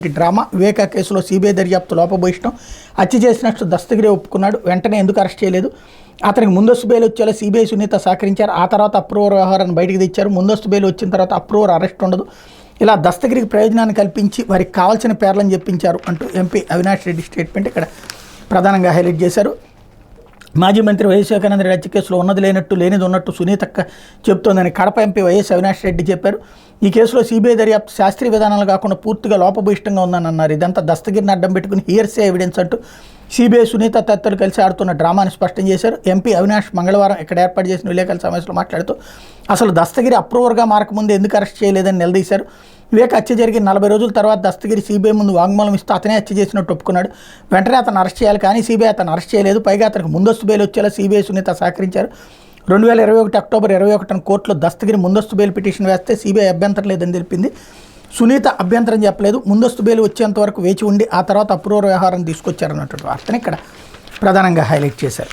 Drama Viveka కేసులో CBI దర్యాప్తు లోపభూయిష్టం హత్య చేసినట్టు దస్తగిరి ఒప్పుకున్నాడు. వెంటనే ఎందుకు అరెస్ట్ చేయలేదు? అతనికి ముందస్తు బెయిల్ వచ్చేలా సిబిఐ సునీత సహకరించారు. ఆ తర్వాత అప్రూవర్ వ్యవహారాన్ని బయటికి తెచ్చారు. ముందస్తు బెయిల్ వచ్చిన తర్వాత అప్రూవర్ అరెస్ట్ ఉండదు. ఇలా దస్తగిరికి ప్రయోజనాన్ని కల్పించి వారికి కావాల్సిన పేర్లను చెప్పించారు అంటూ ఎంపీ అవినాష్ రెడ్డి స్టేట్మెంట్ ఇక్కడ ప్రధానంగా హైలైట్ చేశారు. మాజీ మంత్రి వైఎస్ వివేకానంద రెడ్డి హత్య కేసులో ఉన్నది లేనట్టు లేనిది ఉన్నట్టు సునీత చెబుతోందని కడప ఎంపీ వైఎస్ అవినాష్ రెడ్డి చెప్పారు. ఈ కేసులో సిబిఐ దర్యాప్తు శాస్త్రీయ విధానాలు కాకుండా పూర్తిగా లోపభూయిష్టంగా ఉందని అన్నారు. ఇదంతా దస్తగిరిని అడ్డం పెట్టుకుని హియర్సే ఎవిడెన్స్ అంటూ సిబిఐ సునీత తదితరులు కలిసి ఆడుతున్న డ్రామాని స్పష్టం చేశారు. ఎంపీ అవినాష్ మంగళవారం ఇక్కడ ఏర్పాటు చేసిన విలేకరుల సమావేశంలో మాట్లాడుతూ అసలు దస్తగిరి అప్రూవర్గా మారకముందు ఎందుకు అరెస్ట్ చేయలేదని నిలదీశారు. వివేక్ హత్య జరిగిన 40 రోజుల తర్వాత దస్తగిరి సిబిఐ ముందు వాంగ్మూలం ఇస్తూ అతనే హత్య చేసినట్టు ఒప్పుకున్నాడు. వెంటనే అతను అరెస్ట్ చేయాలి, కానీ సిబిఐ అతను అరెస్ట్ చేయలేదు. పైగా అతనికి ముందస్తు బెయిల్ వచ్చేలా సిబిఐ సునీత సహకరించారు. 2021 అక్టోబర్ 21న కోర్టులో దస్తగిరి ముందస్తు బెయిల్ పిటిషన్ వేస్తే సిబిఐ అభ్యంతరం లేదని తెలిపింది. సునీత అభ్యంతరం చెప్పలేదు. ముందస్తు బెయిల్ వచ్చేంత వరకు వేచి ఉండి ఆ తర్వాత అప్రూవర్ వ్యవహారం తీసుకొచ్చారన్నటువంటి వార్తని ఇక్కడ ప్రధానంగా హైలైట్ చేశారు.